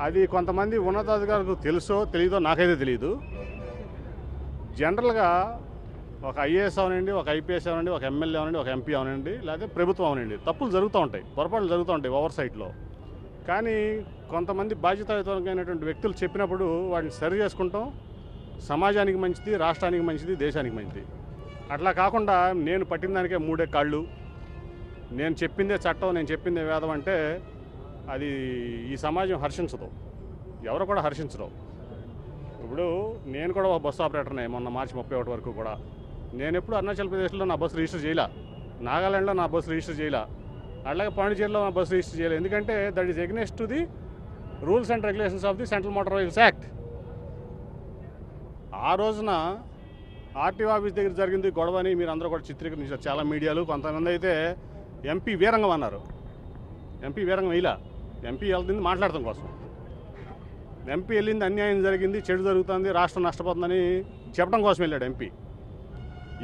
అది కొంతమంది ఉన్నతాధికారులకు తెలుసో తెలియదో నాకైతే తెలియదు. జనరల్గా ఒక ఐఏఎస్ అవనండి, ఒక ఐపీఎస్ అవనండి, ఒక ఎమ్మెల్యే అవనండి, ఒక ఎంపీ అవనండి, లేకపోతే ప్రభుత్వం అవనండి, తప్పులు జరుగుతూ ఉంటాయి, పొరపాట్లు జరుగుతూ ఉంటాయి ఓవర్ సైట్లో. కానీ కొంతమంది బాధ్యతాయుతమైనటువంటి వ్యక్తులు చెప్పినప్పుడు వాటిని సరి చేసుకుంటాం. సమాజానికి మంచిది, రాష్ట్రానికి మంచిది, దేశానికి మంచిది. అట్లా కాకుండా నేను పట్టిన దానికే మూడే కాళ్ళు, నేను చెప్పిందే చట్టం, నేను చెప్పిందే వేదం అంటే అది ఈ సమాజం హర్షించదు, ఎవరు కూడా హర్షించరు. ఇప్పుడు నేను కూడా ఒక బస్సు ఆపరేటర్నే మొన్న మార్చి 31 వరకు కూడా. నేను ఎప్పుడు అరుణాచల్ ప్రదేశ్లో నా బస్సు రిజిస్టర్ చేయలే, నాగాలాండ్లో నా బస్సు రిజిస్టర్ చేయలే, అలాగే పాండిచేరిలో నా బస్సు రిజిస్టర్ చేయలేదు. ఎందుకంటే that is against to the rules and regulations of the central motor vehicles act. ఆ రోజున ఆర్టీఓ ఆఫీస్ దగ్గర జరిగింది గొడవని మీరు అందరూ కూడా చిత్రీకరించారు చాలా మీడియాలు. కొంతమంది అయితే ఎంపీ వీరంగం అన్నారు. ఎంపీ వీరంగం ఇలా, ఎంపీ వెళ్తుంది మాట్లాడటం కోసం. ఎంపీ వెళ్ళింది అన్యాయం జరిగింది, చెడు జరుగుతుంది, రాష్ట్రం నష్టపోతుందని చెప్పడం కోసం వెళ్ళాడు ఎంపీ.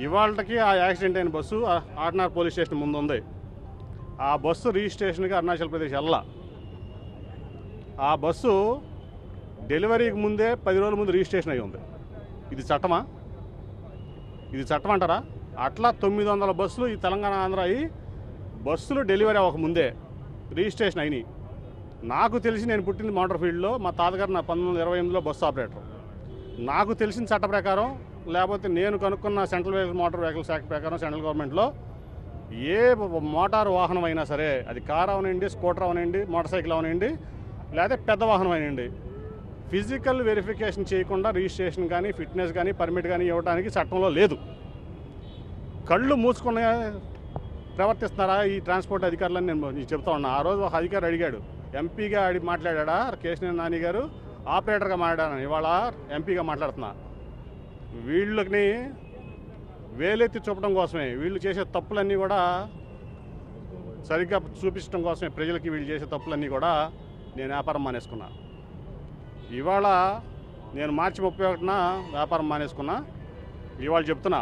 ఇవాళకి ఆ యాక్సిడెంట్ అయిన బస్సు ఆర్డినరీ పోలీస్ స్టేషన్ ముందు ఉంది. ఆ బస్సు రిజిస్ట్రేషన్కి అరుణాచల్ ప్రదేశ్ వెళ్ళా. ఆ బస్సు డెలివరీకి ముందే 10 రోజుల ముందు రిజిస్ట్రేషన్ అయి ఉంది. ఇది చట్టమా? ఇది చట్టం అంటారా? అట్లా 900 బస్సులు ఈ తెలంగాణ ఆంధ్ర అయ్యి బస్సులు డెలివరీ అవ్వకముందే రిజిస్ట్రేషన్ అయినాయి. నాకు తెలిసి నేను పుట్టింది మోటార్ ఫీల్డ్లో, మా తాతగారు నా 1928లో బస్సు ఆపరేటర్. నాకు తెలిసిన చట్ట ప్రకారం, లేకపోతే నేను కనుక్కున్న సెంట్రల్ మోటార్ వెహికల్స్ యాక్ట్ ప్రకారం సెంట్రల్ గవర్నమెంట్లో ఏ మోటారు వాహనం అయినా సరే, అది కార్ అవనండి, స్కూటర్ అవనండి, మోటార్ సైకిల్ అవనండి, లేకపోతే పెద్ద వాహనం అయినండి, ఫిజికల్ వెరిఫికేషన్ చేయకుండా రిజిస్ట్రేషన్ కానీ ఫిట్నెస్ కానీ పర్మిట్ కానీ ఇవ్వడానికి చట్టంలో లేదు. కళ్ళు మూసుకునే ప్రవర్తిస్తున్నారా ఈ ట్రాన్స్పోర్ట్ అధికారులని నేను చెప్తా ఉన్నా. ఆ రోజు ఒక అధికారి అడిగాడు, ఎంపీగా మాట్లాడా కేశినేని నాని గారు, ఆపరేటర్గా మాట్లాడాను, ఇవాళ ఎంపీగా మాట్లాడుతున్నా. వీళ్ళని వేలెత్తి చూపడం కోసమే, వీళ్ళు చేసే తప్పులన్నీ కూడా సరిగ్గా చూపించడం కోసమే ప్రజలకి వీళ్ళు చేసే తప్పులన్నీ కూడా నేను వ్యాపారం మానేసుకున్నా. ఇవాళ నేను మార్చి 31న వ్యాపారం మానేసుకున్నా. ఇవాళ చెప్తున్నా,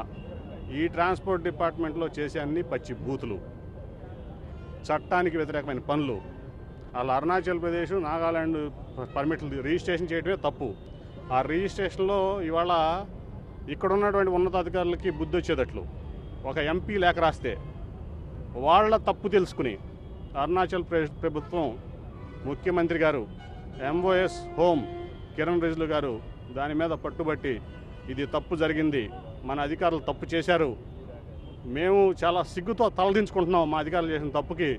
ఈ ట్రాన్స్పోర్ట్ డిపార్ట్మెంట్లో చేసే అన్ని పచ్చి బూతులు, చట్టానికి వ్యతిరేకమైన పనులు. వాళ్ళ అరుణాచల్ ప్రదేశ్, నాగాలాండ్ పర్మిట్లు రిజిస్ట్రేషన్ చేయడమే తప్పు. ఆ రిజిస్ట్రేషన్లో ఇవాళ ఇక్కడ ఉన్నటువంటి ఉన్నతాధికారులకి బుద్ధి వచ్చేటట్లు ఒక ఎంపీ లేఖ రాస్తే వాళ్ళ తప్పు తెలుసుకుని అరుణాచల్ ప్రభుత్వం, ముఖ్యమంత్రి గారు, ఎంఓఎస్ హోమ్ కిరణ్ రిజిజు గారు దాని మీద పట్టుబట్టి ఇది తప్పు జరిగింది, మన అధికారులు తప్పు చేశారు, మేము చాలా సిగ్గుతో తలదించుకుంటున్నాం మా అధికారులు చేసిన తప్పుకి,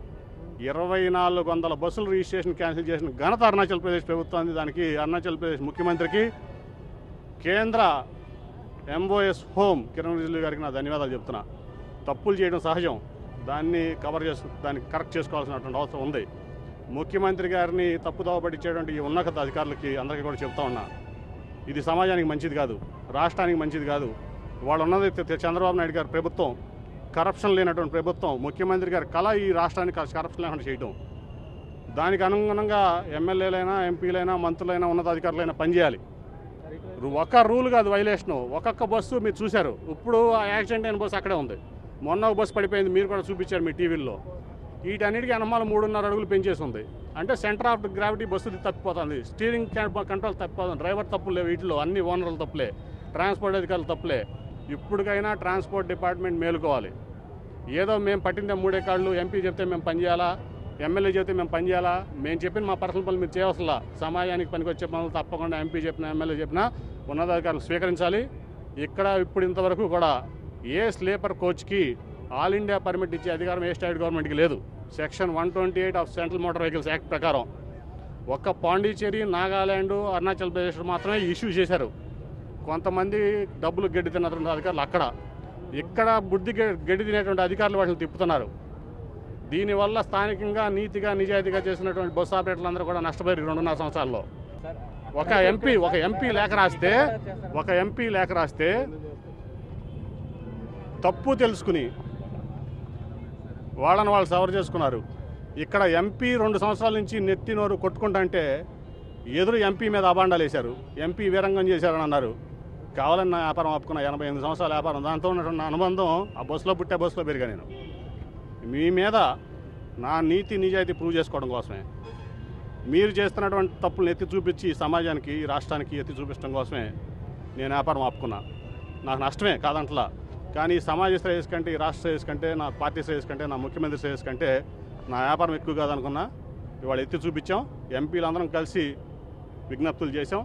2400 బస్సుల రిజిస్ట్రేషన్ క్యాన్సిల్ చేసిన ఘనత అరుణాచల్ ప్రదేశ్ ప్రభుత్వానికి, దానికి అరుణాచల్ ప్రదేశ్ ముఖ్యమంత్రికి, కేంద్ర ఎంఓఎస్ హోమ్ కిరణ్ రిజిజు గారికి నా ధన్యవాదాలు చెప్తున్నా. తప్పులు చేయడం సహజం, దాన్ని దాన్ని కరెక్ట్ చేసుకోవాల్సినటువంటి అవసరం ఉంది. ముఖ్యమంత్రి గారిని తప్పుదోవ పట్టించేటువంటి ఈ ఉన్నత అధికారులకి అందరికీ కూడా చెప్తా ఉన్నా, ఇది సమాజానికి మంచిది కాదు, రాష్ట్రానికి మంచిది కాదు. వాళ్ళు ఉన్నది చంద్రబాబు నాయుడు గారి ప్రభుత్వం, కరప్షన్ లేనటువంటి ప్రభుత్వం. ముఖ్యమంత్రి గారి కళ ఈ రాష్ట్రానికి కరప్షన్ లేకుండా చేయడం. దానికి అనుగుణంగా ఎమ్మెల్యేలైనా, ఎంపీలైనా, మంత్రులైనా, ఉన్నతాధికారులైనా పనిచేయాలి. ఒక రూల్ కాదు వైలేషను. ఒక్కొక్క బస్సు మీరు చూశారు. ఇప్పుడు ఆ యాక్సిడెంట్ అయిన బస్సు అక్కడే ఉంది. మొన్న ఒక బస్సు పడిపోయింది, మీరు కూడా చూపించారు మీ టీవీల్లో. వీటన్నిటికీ అనుమానం 3.5 అడుగులు పెంచేసి ఉంది. అంటే సెంటర్ ఆఫ్ గ్రావిటీ బస్సు తప్పిపోతుంది, స్టీరింగ్ కంట్రోల్ తప్పిపోతుంది, డ్రైవర్ తప్పులే, వీటిలో అన్ని ఓనర్ల తప్పులే, ట్రాన్స్పోర్ట్ అధికారులు తప్పులే. ఇప్పటికైనా ట్రాన్స్పోర్ట్ డిపార్ట్మెంట్ మేలుకోవాలి. ఏదో మేము పట్టిందే 3 కాళ్ళు, ఎంపీ చెప్తే మేము పనిచేయాలా, ఎమ్మెల్యే చెప్తే మేము పనిచేయాలా, మేము చెప్పిన మా పర్సనల్ పనులు మీరు చేయవసలా. సమాజానికి పనికొచ్చే పనులు తప్పకుండా ఎంపీ చెప్పినా, ఎమ్మెల్యే చెప్పినా ఉన్నతాధికారులు స్వీకరించాలి. ఇక్కడ ఇప్పుడు ఇంతవరకు కూడా ఏ స్లీపర్ కోచ్కి ఆల్ ఇండియా పర్మిట్ ఇచ్చే అధికారం ఏ స్టేట్ గవర్నమెంట్కి లేదు. Section 128 of central motor vehicles act ప్రకారం ఒక్క పాండిచేరి, నాగాలాండ్, అరుణాచల్ ప్రదేశ్ మాత్రమే ఇష్యూ చేశారు. కొంతమంది డబ్బులు గడ్డి తిన్నటువంటి అధికారులు అక్కడ, ఇక్కడ బుద్ధి గడ్డి తినేటువంటి అధికారులు వాటిని తిప్పుతున్నారు. దీనివల్ల స్థానికంగా నీతిగా నిజాయితీగా చేసినటువంటి బస్సు ఆపరేటర్లు అందరూ కూడా నష్టపోయారు 2.5 సంవత్సరాల్లో. ఒక ఎంపీ లేఖ రాస్తే తప్పు తెలుసుకుని వాళ్ళని వాళ్ళు సవర్ చేసుకున్నారు. ఇక్కడ ఎంపీ 2 సంవత్సరాల నుంచి నెత్తి నోరు కొట్టుకుంటుంటే ఎదురు ఎంపీ మీద అబాండాలు వేశారు, ఎంపీ వీరంగం చేశారని అన్నారు. కావాలని నా వ్యాపారం ఆపుకున్న 88 సంవత్సరాల వ్యాపారం, దాంతో ఉన్నటువంటి అనుబంధం ఆ బస్సులో పుట్టే బస్సులో పెరిగా నేను. మీ మీద నా నీతి నిజాయితీ ప్రూవ్ చేసుకోవడం కోసమే. మీరు చేస్తున్నటువంటి తప్పులను ఎత్తి చూపించి ఈ సమాజానికి ఈ రాష్ట్రానికి ఎత్తి చూపించడం కోసమే నేను వ్యాపారం ఆపుకున్నా. నాకు నష్టమే కాదంటలా, కానీ ఈ సమాజ శ్రేయస్ కంటే, ఈ రాష్ట్ర శ్రేయస్ కంటే, నా పార్టీ శ్రేయస్ కంటే, నా ముఖ్యమంత్రి శ్రేయస్ కంటే నా వ్యాపారం ఎక్కువ కాదనుకున్నా. ఇవాళ ఎత్తి చూపించాం. ఎంపీలు అందరం కలిసి విజ్ఞప్తులు చేసాం.